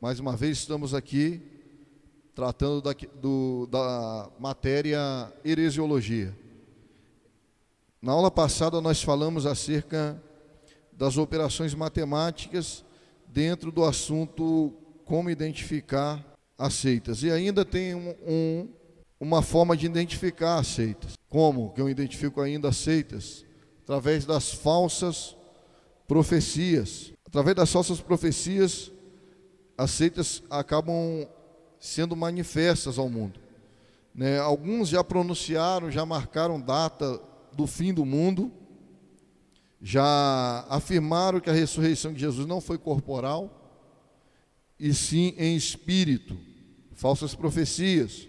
Mais uma vez estamos aqui tratando da matéria heresiologia. Na aula passada nós falamos acerca das operações matemáticas dentro do assunto como identificar as seitas. E ainda tem uma forma de identificar as seitas. Como que eu identifico ainda as seitas? Através das falsas profecias. Através das falsas profecias, as seitas acabam sendo manifestas ao mundo, né? Alguns já pronunciaram, já marcaram data do fim do mundo, já afirmaram que a ressurreição de Jesus não foi corporal, e sim em espírito. Falsas profecias.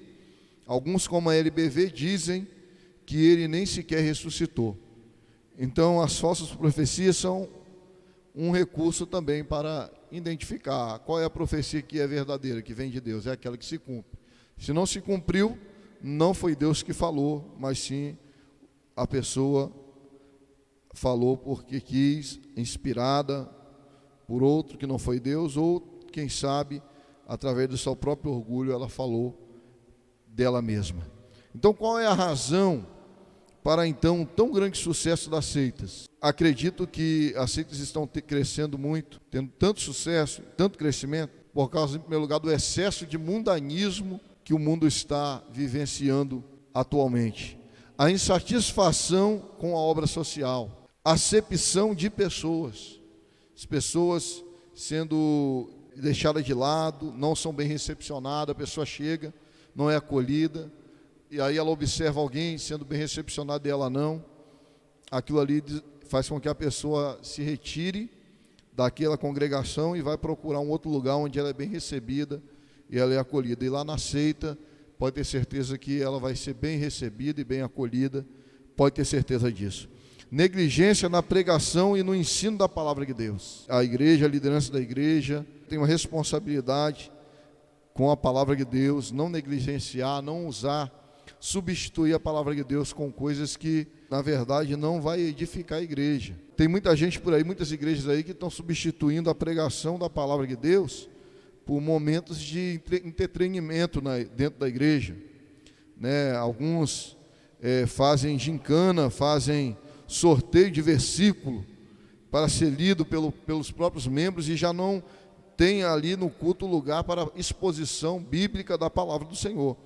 Alguns, como a LBV, dizem que ele nem sequer ressuscitou. Então, as falsas profecias são um recurso também para identificar qual é a profecia que é verdadeira, que vem de Deus, é aquela que se cumpre. Se não se cumpriu, não foi Deus que falou, mas sim a pessoa falou porque quis, inspirada por outro que não foi Deus, ou quem sabe, através do seu próprio orgulho, ela falou dela mesma. Então, qual é a razão para então um tão grande sucesso das seitas? Acredito que as seitas estão crescendo muito, tendo tanto sucesso, tanto crescimento, por causa, em primeiro lugar, do excesso de mundanismo que o mundo está vivenciando atualmente. A insatisfação com a obra social, a acepção de pessoas, as pessoas sendo deixadas de lado, não são bem recepcionadas, a pessoa chega, não é acolhida, e aí ela observa alguém sendo bem recepcionado e ela não. Aquilo ali faz com que a pessoa se retire daquela congregação e vai procurar um outro lugar onde ela é bem recebida e ela é acolhida. E lá na seita, pode ter certeza que ela vai ser bem recebida e bem acolhida, pode ter certeza disso. Negligência na pregação e no ensino da palavra de Deus. A igreja, a liderança da igreja, tem uma responsabilidade com a palavra de Deus, não negligenciar, não usar, substituir a palavra de Deus com coisas que, na verdade, não vai edificar a igreja. Tem muita gente por aí, muitas igrejas aí que estão substituindo a pregação da palavra de Deus por momentos de entretenimento dentro da igreja, né? Alguns fazem gincana, fazem sorteio de versículo para ser lido pelos próprios membros e já não tem ali no culto lugar para exposição bíblica da palavra do Senhor.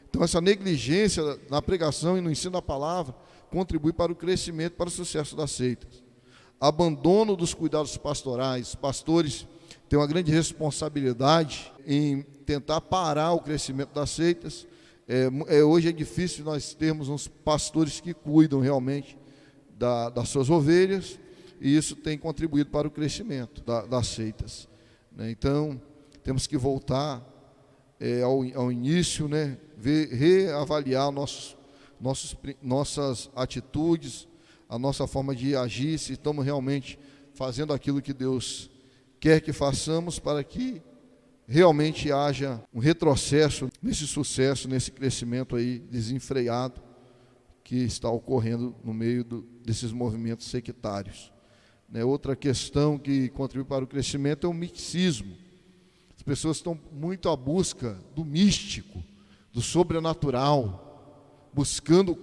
Então, essa negligência na pregação e no ensino da palavra contribui para o crescimento, para o sucesso das seitas. Abandono dos cuidados pastorais. Pastores têm uma grande responsabilidade em tentar parar o crescimento das seitas. Hoje é difícil nós termos uns pastores que cuidam realmente das suas ovelhas, e isso tem contribuído para o crescimento das seitas, né? Então, temos que voltar ao início, né? Reavaliar nossas atitudes, a nossa forma de agir, se estamos realmente fazendo aquilo que Deus quer que façamos, para que realmente haja um retrocesso nesse sucesso, nesse crescimento aí desenfreado que está ocorrendo no meio desses movimentos sectários, né? Outra questão que contribui para o crescimento é o misticismo. As pessoas estão muito à busca do místico, do sobrenatural, buscando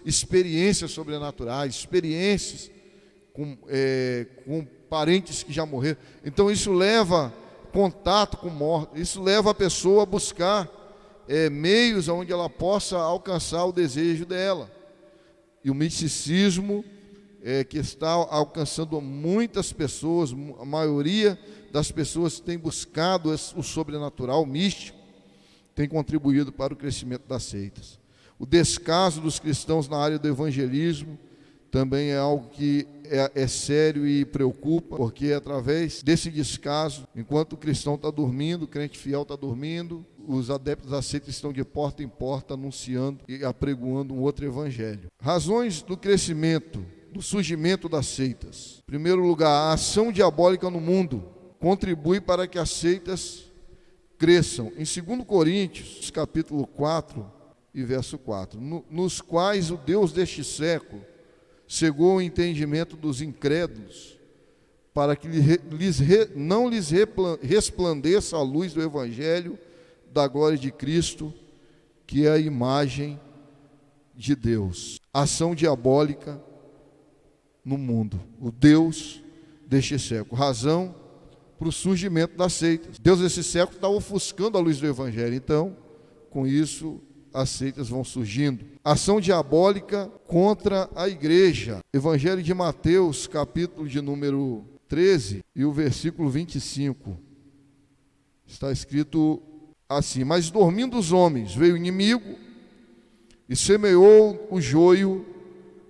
experiências sobrenaturais, experiências com parentes que já morreram. Então isso leva contato com morte, isso leva a pessoa a buscar meios onde ela possa alcançar o desejo dela. E o misticismo que está alcançando muitas pessoas, a maioria das pessoas tem buscado o sobrenatural, o místico, tem contribuído para o crescimento das seitas. O descaso dos cristãos na área do evangelismo também é algo que é sério e preocupa, porque através desse descaso, enquanto o cristão está dormindo, o crente fiel está dormindo, os adeptos da seita estão de porta em porta anunciando e apregoando um outro evangelho. Razões do crescimento, do surgimento das seitas. Em primeiro lugar, a ação diabólica no mundo contribui para que as seitas cresçam. Em 2 Coríntios, capítulo 4 e verso 4, nos quais o Deus deste século cegou o entendimento dos incrédulos, para que não lhes resplandeça a luz do Evangelho da glória de Cristo, que é a imagem de Deus. Ação diabólica no mundo, o Deus deste século. Razão para o surgimento das seitas. Deus desse século está ofuscando a luz do Evangelho, então, com isso, as seitas vão surgindo. Ação diabólica contra a igreja. Evangelho de Mateus, capítulo de número 13 e o versículo 25. Está escrito assim: mas dormindo os homens, veio o inimigo e semeou o joio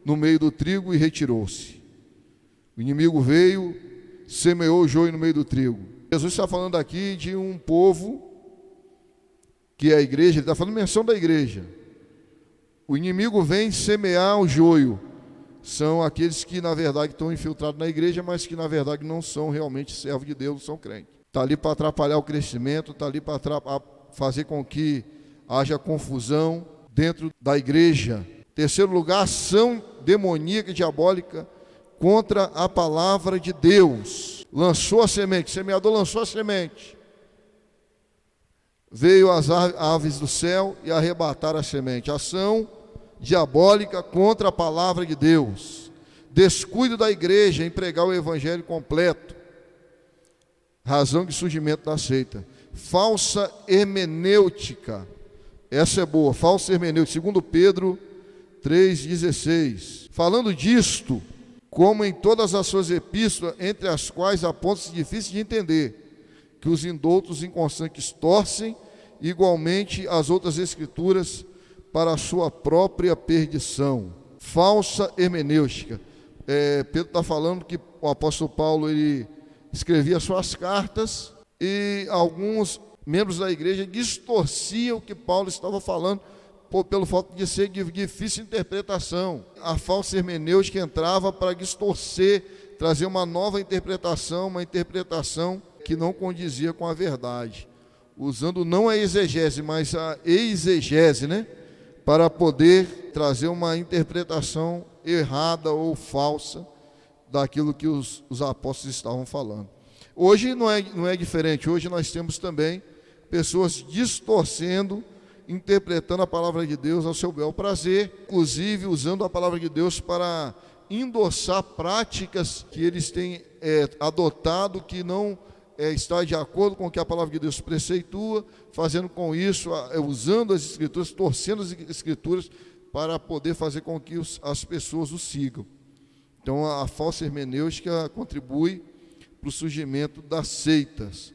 no meio do trigo e retirou-se. O inimigo veio, semeou o joio no meio do trigo. Jesus está falando aqui de um povo que é a igreja, ele está falando menção da igreja. O inimigo vem semear o joio. São aqueles que na verdade estão infiltrados na igreja, mas que na verdade não são realmente servos de Deus, não são crentes. Está ali para atrapalhar o crescimento, está ali para fazer com que haja confusão dentro da igreja. Terceiro lugar, ação demoníaca e diabólica contra a palavra de Deus. Lançou a semente, o semeador lançou a semente. Veio as aves do céu e arrebataram a semente. Ação diabólica contra a palavra de Deus. Descuido da igreja em pregar o evangelho completo. Razão de surgimento da seita. Falsa hermenêutica. Essa é boa, falsa hermenêutica. Segundo Pedro 3,16. Falando disto, como em todas as suas epístolas, entre as quais há pontos difíceis de entender, que os indoutos inconstantes torcem igualmente as outras escrituras para a sua própria perdição. Falsa hermenêutica. Pedro está falando que o apóstolo Paulo ele escrevia suas cartas e alguns membros da igreja distorciam o que Paulo estava falando pelo fato de ser de difícil interpretação. A falsa hermenêutica entrava para distorcer, trazer uma nova interpretação, uma interpretação que não condizia com a verdade, usando não a exegese, mas a exegese, para poder trazer uma interpretação errada ou falsa daquilo que os apóstolos estavam falando. Hoje não é diferente. Hoje nós temos também pessoas distorcendo, interpretando a palavra de Deus ao seu bel prazer, inclusive usando a palavra de Deus para endossar práticas que eles têm adotado, que não está de acordo com o que a palavra de Deus preceitua, fazendo com isso, usando as escrituras, torcendo as escrituras para poder fazer com que as pessoas o sigam. Então a falsa hermenêutica contribui para o surgimento das seitas.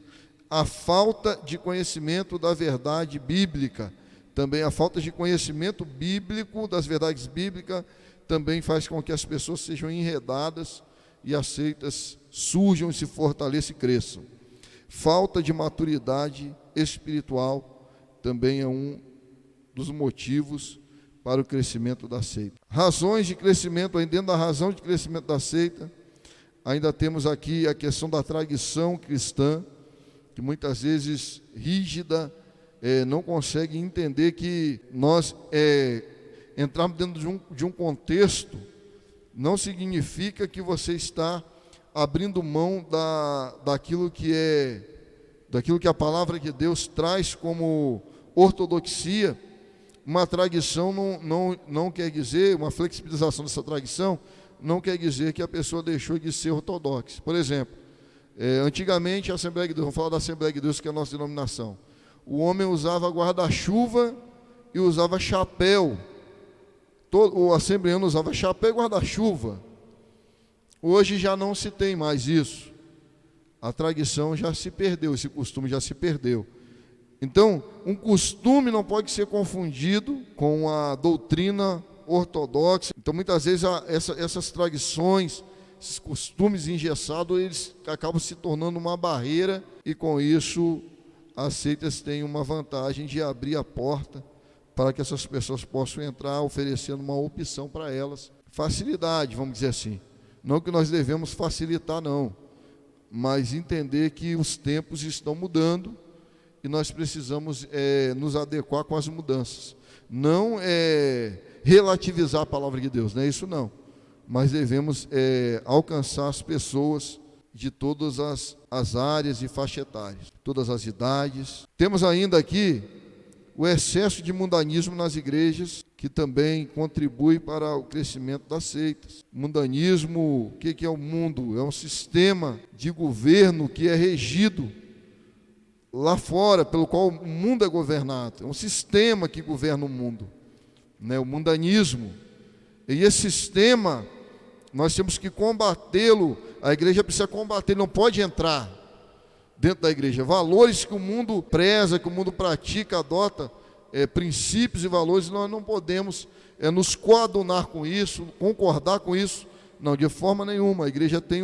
A falta de conhecimento da verdade bíblica, também a falta de conhecimento bíblico, das verdades bíblicas, também faz com que as pessoas sejam enredadas e as seitas surjam e se fortaleçam e cresçam. Falta de maturidade espiritual também é um dos motivos para o crescimento da seita. Razões de crescimento, ainda dentro da razão de crescimento da seita, ainda temos aqui a questão da tradição cristã, que muitas vezes rígida, não consegue entender que nós entrarmos dentro de um contexto não significa que você está abrindo mão daquilo que a palavra de Deus traz como ortodoxia. Uma tradição não quer dizer, uma flexibilização dessa tradição não quer dizer que a pessoa deixou de ser ortodoxa. Por exemplo, antigamente a Assembleia de Deus, vamos falar da Assembleia de Deus, que é a nossa denominação, o homem usava guarda-chuva e usava chapéu. O assembleano usava chapéu e guarda-chuva. Hoje já não se tem mais isso. A tradição já se perdeu, esse costume já se perdeu. Então, um costume não pode ser confundido com a doutrina ortodoxa. Então, muitas vezes, essas tradições, esses costumes engessados, eles acabam se tornando uma barreira e, com isso, as seitas têm uma vantagem de abrir a porta para que essas pessoas possam entrar, oferecendo uma opção para elas. Facilidade, vamos dizer assim. Não que nós devemos facilitar, não, mas entender que os tempos estão mudando e nós precisamos nos adequar com as mudanças. Não relativizar a palavra de Deus, não é isso não. Mas devemos alcançar as pessoas de todas as áreas e faixa etárias, todas as idades. Temos ainda aqui o excesso de mundanismo nas igrejas, que também contribui para o crescimento das seitas. Mundanismo, o que é o mundo? É um sistema de governo que é regido lá fora, pelo qual o mundo é governado. É um sistema que governa o mundo, né? O mundanismo. E esse sistema, nós temos que combatê-lo. A igreja precisa combater, não pode entrar dentro da igreja. Valores que o mundo preza, que o mundo pratica, adota, princípios e valores, nós não podemos nos coadunar com isso, concordar com isso, não, de forma nenhuma. A igreja tem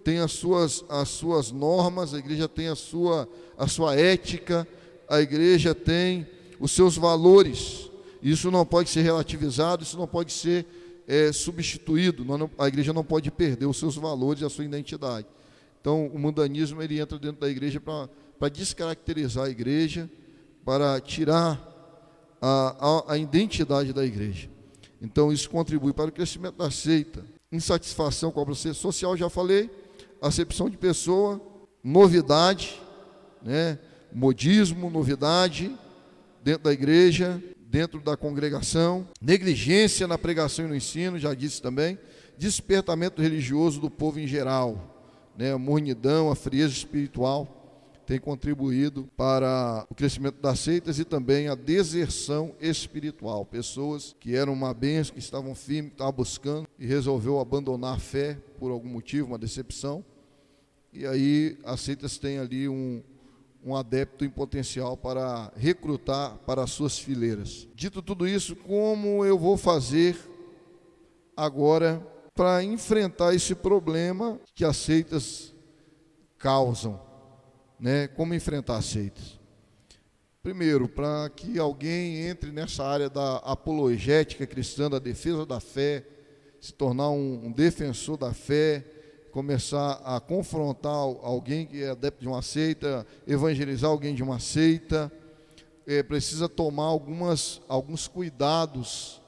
tem as suas normas, a igreja tem a sua ética, a igreja tem os seus valores. Isso não pode ser relativizado, isso não pode ser substituído. A igreja não pode perder os seus valores e a sua identidade. Então, o mundanismo, ele entra dentro da igreja para descaracterizar a igreja, para tirar a identidade da igreja. Então, isso contribui para o crescimento da seita. Insatisfação com a processo social, já falei. Acepção de pessoa, novidade, né? Modismo, novidade dentro da igreja, dentro da congregação. Negligência na pregação e no ensino, já disse também. Despertamento religioso do povo em geral, né? A mornidão, a frieza espiritual tem contribuído para o crescimento das seitas e também a deserção espiritual. Pessoas que eram uma bênção, que estavam firmes, que estavam buscando e resolveu abandonar a fé por algum motivo, uma decepção. E aí as seitas têm ali um adepto em potencial para recrutar para as suas fileiras. Dito tudo isso, como eu vou fazer agora para enfrentar esse problema que as seitas causam? Né? Como enfrentar as seitas? Primeiro, para que alguém entre nessa área da apologética cristã, da defesa da fé, se tornar um defensor da fé, começar a confrontar alguém que é adepto de uma seita, evangelizar alguém de uma seita, precisa tomar alguns cuidados,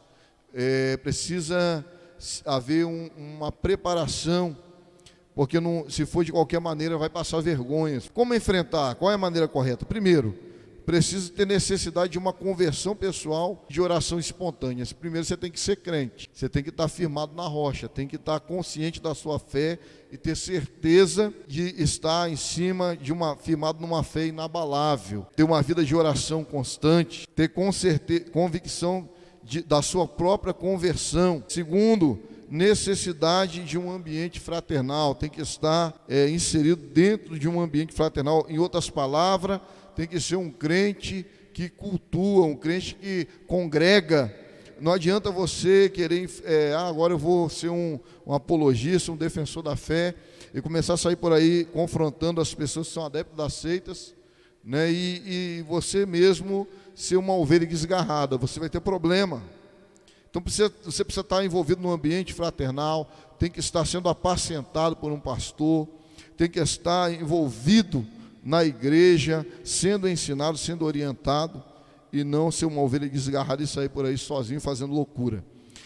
precisa haver uma preparação, porque se for de qualquer maneira vai passar vergonhas. Como enfrentar? Qual é a maneira correta? Primeiro, precisa ter necessidade de uma conversão pessoal, de oração espontânea. Primeiro você tem que ser crente, você tem que estar firmado na rocha, tem que estar consciente da sua fé e ter certeza de estar firmado numa fé inabalável, ter uma vida de oração constante, ter convicção da sua própria conversão. Segundo, necessidade de um ambiente fraternal, tem que estar inserido dentro de um ambiente fraternal. Em outras palavras, tem que ser um crente que cultua, um crente que congrega. Não adianta você querer, agora eu vou ser um apologista, um defensor da fé, e começar a sair por aí confrontando as pessoas que são adeptos das seitas, né? E você mesmo ser uma ovelha desgarrada, você vai ter problema. Então você precisa estar envolvido num ambiente fraternal, tem que estar sendo apacentado por um pastor, tem que estar envolvido na igreja, sendo ensinado, sendo orientado, e não ser uma ovelha desgarrada e sair por aí sozinho fazendo loucura.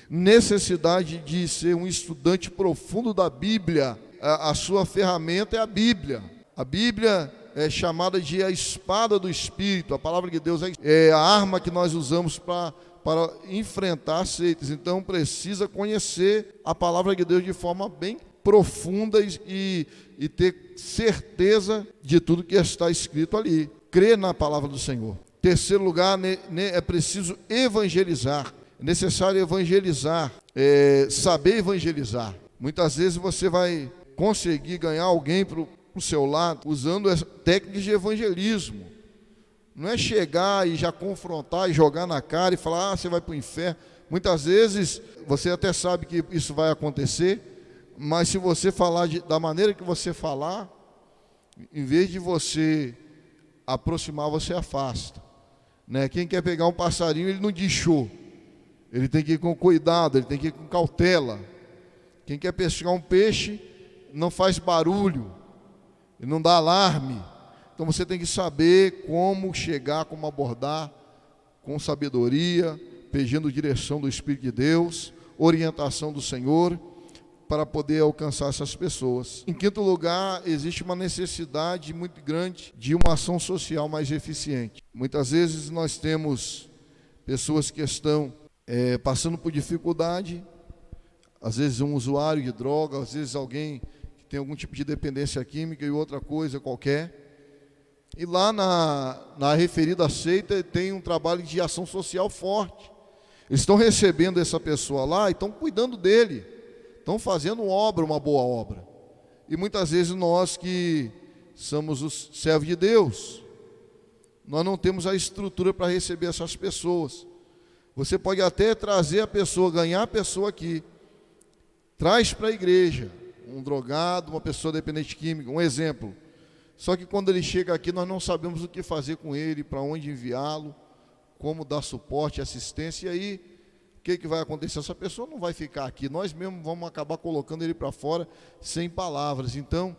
Necessidade de ser um estudante profundo da Bíblia. A sua ferramenta é a Bíblia. A Bíblia é chamada de a espada do Espírito. A palavra de Deus é a arma que nós usamos para enfrentar as seitas. Então precisa conhecer a palavra de Deus de forma bem profunda e ter certeza de tudo que está escrito ali. Crer na palavra do Senhor. Terceiro lugar, é preciso evangelizar. É necessário evangelizar, saber evangelizar. Muitas vezes você vai conseguir ganhar alguém para o seu lado usando técnicas de evangelismo. Não é chegar e já confrontar e jogar na cara e falar, você vai para o inferno. Muitas vezes você até sabe que isso vai acontecer, mas se você falar da maneira que você falar, em vez de você aproximar, você afasta. Né? Quem quer pegar um passarinho, ele não diz show. Ele tem que ir com cuidado, ele tem que ir com cautela. Quem quer pescar um peixe, não faz barulho, ele não dá alarme. Então você tem que saber como chegar, como abordar, com sabedoria, pedindo direção do Espírito de Deus, orientação do Senhor. para poder alcançar essas pessoas. Em quinto lugar, existe uma necessidade muito grande de uma ação social mais eficiente. Muitas vezes nós temos pessoas que estão passando por dificuldade, às vezes um usuário de droga, às vezes alguém que tem algum tipo de dependência química e outra coisa qualquer. E lá na referida seita tem um trabalho de ação social forte. Eles estão recebendo essa pessoa lá e estão cuidando dele, estão fazendo uma boa obra. E muitas vezes nós que somos os servos de Deus, nós não temos a estrutura para receber essas pessoas. Você pode até trazer a pessoa, ganhar a pessoa aqui, traz para a igreja, um drogado, uma pessoa dependente química, um exemplo. Só que quando ele chega aqui, nós não sabemos o que fazer com ele, para onde enviá-lo, como dar suporte, assistência, e aí, o que vai acontecer? Essa pessoa não vai ficar aqui, nós mesmos vamos acabar colocando ele para fora, sem palavras. Então,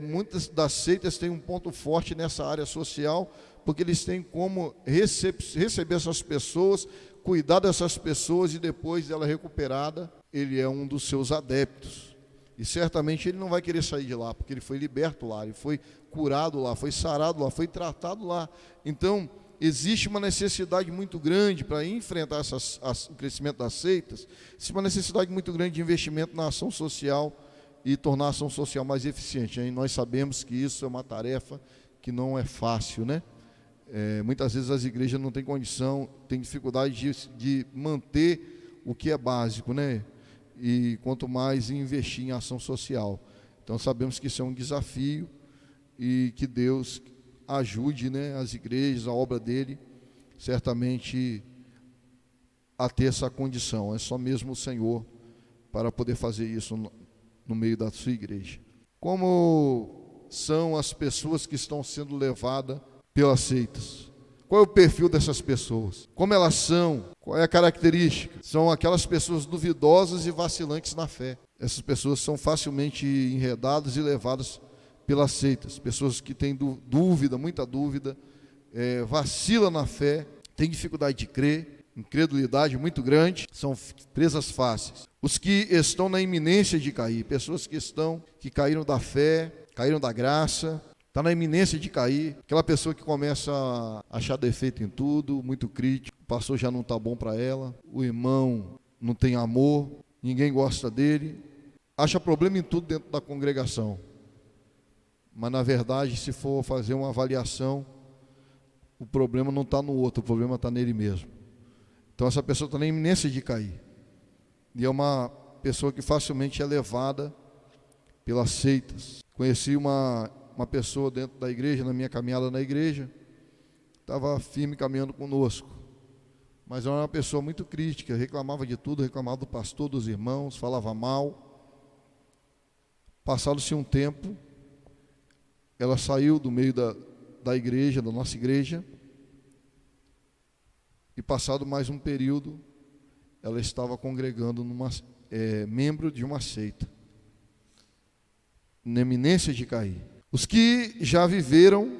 muitas das seitas têm um ponto forte nessa área social, porque eles têm como receber essas pessoas, cuidar dessas pessoas, e depois dela recuperada, ele é um dos seus adeptos. E certamente ele não vai querer sair de lá, porque ele foi liberto lá, ele foi curado lá, foi sarado lá, foi tratado lá. Então, existe uma necessidade muito grande para enfrentar o crescimento das seitas, existe uma necessidade muito grande de investimento na ação social e tornar a ação social mais eficiente. E nós sabemos que isso é uma tarefa que não é fácil, né? Muitas vezes as igrejas não têm condição, têm dificuldade de manter o que é básico, né? E quanto mais investir em ação social. Então sabemos que isso é um desafio e que Deus ajude, né, as igrejas, a obra dele, certamente a ter essa condição. É só mesmo o Senhor para poder fazer isso no meio da sua igreja. Como são as pessoas que estão sendo levadas pelas seitas? Qual é o perfil dessas pessoas? Como elas são? Qual é a característica? São aquelas pessoas duvidosas e vacilantes na fé. Essas pessoas são facilmente enredadas e levadas pelas seitas. Pessoas que têm dúvida, muita dúvida, vacila na fé, têm dificuldade de crer, incredulidade muito grande, são presas fáceis. Os que estão na iminência de cair, pessoas que caíram da fé, caíram da graça, está na iminência de cair, aquela pessoa que começa a achar defeito em tudo, muito crítico, o pastor já não está bom para ela, o irmão não tem amor, ninguém gosta dele, acha problema em tudo dentro da congregação. Mas na verdade, se for fazer uma avaliação, o problema não está no outro, o problema está nele mesmo. Então essa pessoa está na iminência de cair. E é uma pessoa que facilmente é levada pelas seitas. Conheci uma pessoa dentro da igreja, na minha caminhada na igreja, estava firme caminhando conosco, mas era uma pessoa muito crítica, reclamava de tudo, reclamava do pastor, dos irmãos, falava mal. Passado-se um tempo, ela saiu do meio da igreja, da nossa igreja, e passado mais um período, ela estava congregando membro de uma seita, na iminência de cair. Os que já viveram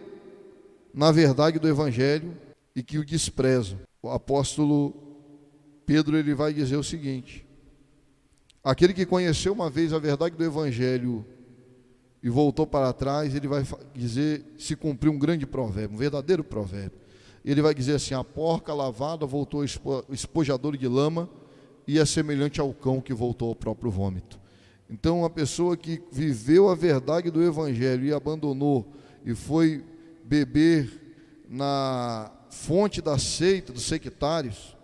na verdade do Evangelho e que o desprezam. O apóstolo Pedro ele vai dizer o seguinte: aquele que conheceu uma vez a verdade do Evangelho e voltou para trás, ele vai dizer, se cumpriu um grande provérbio, um verdadeiro provérbio. Ele vai dizer assim: a porca lavada voltou espojador de lama e é semelhante ao cão que voltou ao próprio vômito. Então, uma pessoa que viveu a verdade do Evangelho e abandonou e foi beber na fonte da seita, dos sectários,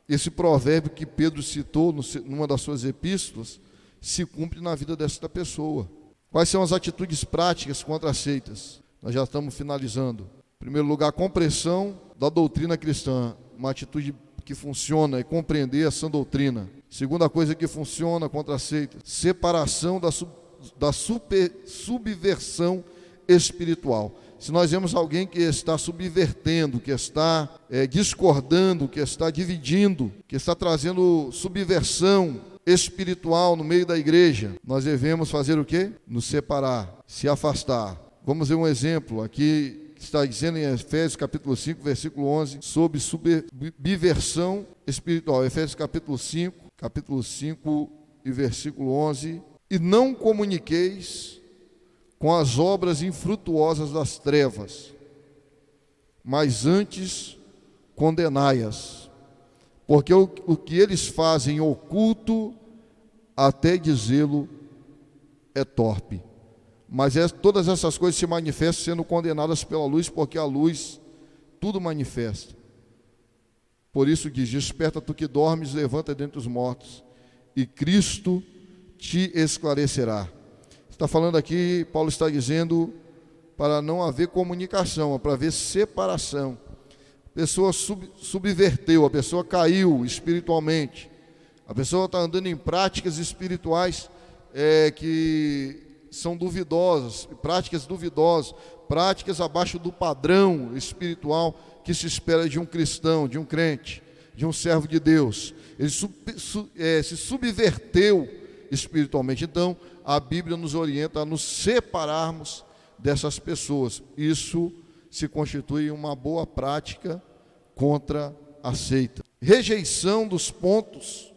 esse provérbio que Pedro citou numa das suas epístolas, se cumpre na vida desta pessoa. Quais são as atitudes práticas contra as seitas? Nós já estamos finalizando. Em primeiro lugar, compreensão da doutrina cristã. Uma atitude que funciona é compreender a sã doutrina. Segunda coisa que funciona contra a seita: separação da subversão espiritual. Se nós vemos alguém que está subvertendo, que está discordando, que está dividindo, que está trazendo subversão espiritual no meio da igreja, nós devemos fazer o quê? Nos separar, se afastar. Vamos ver um exemplo aqui. Está dizendo em Efésios capítulo 5, versículo 11, sobre subversão espiritual. Efésios capítulo 5, e versículo 11: e não comuniqueis com as obras infrutuosas das trevas, mas antes condenai-as, porque o que eles fazem oculto, até dizê-lo, é torpe. Mas todas essas coisas se manifestam sendo condenadas pela luz, porque a luz tudo manifesta. Por isso diz: desperta tu que dormes, levanta dentre os mortos, e Cristo te esclarecerá. Está falando aqui, Paulo está dizendo, para não haver comunicação, para haver separação. A pessoa subverteu, a pessoa caiu espiritualmente, a pessoa está andando em práticas espirituais que são duvidosas, práticas abaixo do padrão espiritual que se espera de um cristão, de um crente, de um servo de Deus. Ele se subverteu espiritualmente. Então, a Bíblia nos orienta a nos separarmos dessas pessoas. Isso se constitui uma boa prática contra a seita. Rejeição dos pontos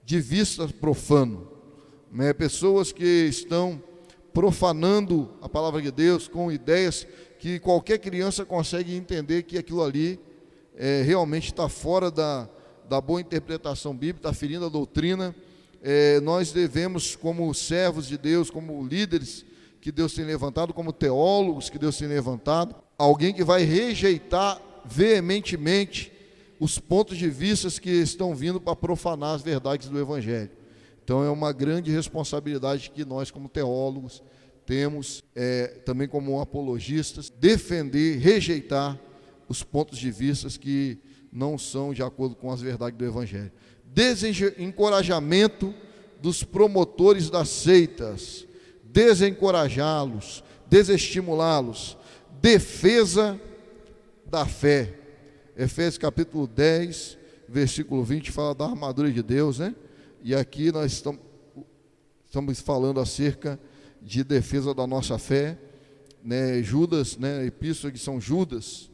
de vista profano. Pessoas que estão profanando a palavra de Deus com ideias que qualquer criança consegue entender que aquilo ali realmente está fora da boa interpretação bíblica, está ferindo a doutrina. Nós devemos, como servos de Deus, como líderes que Deus tem levantado, como teólogos que Deus tem levantado, alguém que vai rejeitar veementemente os pontos de vista que estão vindo para profanar as verdades do Evangelho. Então é uma grande responsabilidade que nós, como teólogos, temos, também como apologistas, defender, rejeitar os pontos de vista que não são de acordo com as verdades do Evangelho. Desencorajamento dos promotores das seitas, desencorajá-los, desestimulá-los. Defesa da fé. Efésios capítulo 10, versículo 20, fala da armadura de Deus, né? E aqui nós estamos falando acerca de defesa da nossa fé, né? Judas, né? Epístola de São Judas,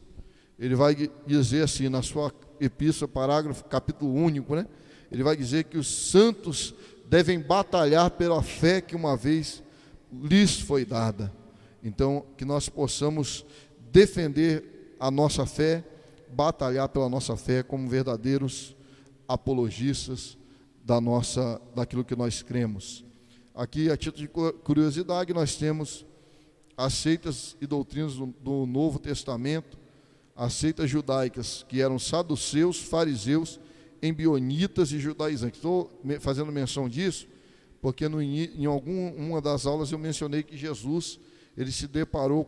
ele vai dizer assim, na sua epístola, parágrafo, capítulo único, né? Ele vai dizer que os santos devem batalhar pela fé que uma vez lhes foi dada. Então, que nós possamos defender a nossa fé, batalhar pela nossa fé como verdadeiros apologistas daquilo que nós cremos. Aqui, a título de curiosidade, nós temos as seitas e doutrinas do Novo Testamento, as seitas judaicas, que eram saduceus, fariseus, embionitas e judaizantes. Estou fazendo menção disso, porque em uma das aulas eu mencionei que Jesus, ele se deparou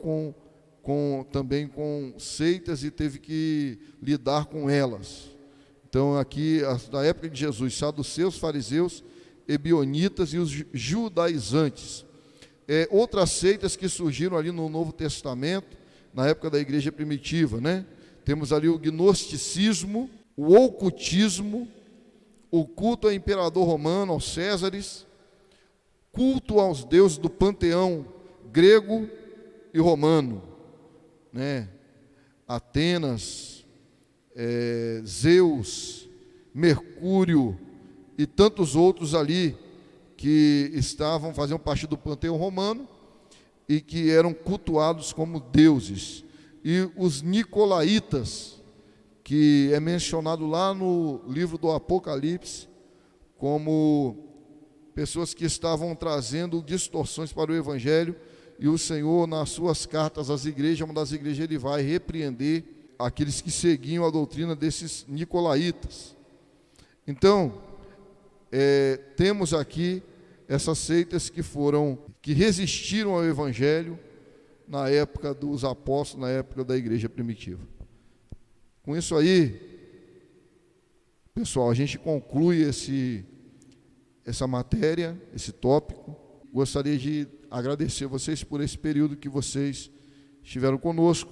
também com seitas e teve que lidar com elas. Então aqui, da época de Jesus, saduceus, fariseus, ebionitas e os judaizantes. Outras seitas que surgiram ali no Novo Testamento, na época da igreja primitiva, né? Temos ali o gnosticismo, o ocultismo, o culto ao imperador romano, aos Césares, culto aos deuses do panteão grego e romano, né? Atenas, Zeus, Mercúrio e tantos outros ali que faziam parte do panteão romano e que eram cultuados como deuses. E os nicolaítas, que é mencionado lá no livro do Apocalipse, como pessoas que estavam trazendo distorções para o Evangelho, e o Senhor, nas suas cartas às igrejas, uma das igrejas, ele vai repreender aqueles que seguiam a doutrina desses nicolaítas. Então, temos aqui essas seitas que resistiram ao Evangelho na época dos apóstolos, na época da igreja primitiva. Com isso aí, pessoal, a gente conclui essa matéria, esse tópico. Gostaria de agradecer vocês por esse período que vocês estiveram conosco,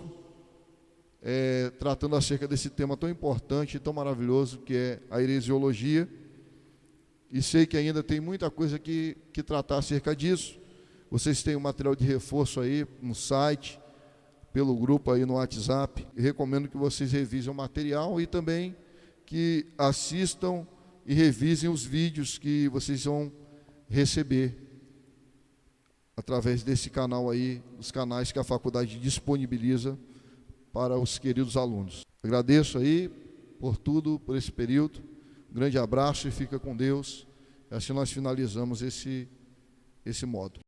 tratando acerca desse tema tão importante e tão maravilhoso que é a heresiologia. E sei que ainda tem muita coisa que tratar acerca disso. Vocês têm um material de reforço aí no site, pelo grupo aí no WhatsApp. Eu recomendo que vocês revisem o material e também que assistam e revisem os vídeos que vocês vão receber através desse canal aí, os canais que a faculdade disponibiliza para os queridos alunos. Agradeço aí por tudo, por esse período. Um grande abraço e fica com Deus. Assim nós finalizamos esse módulo.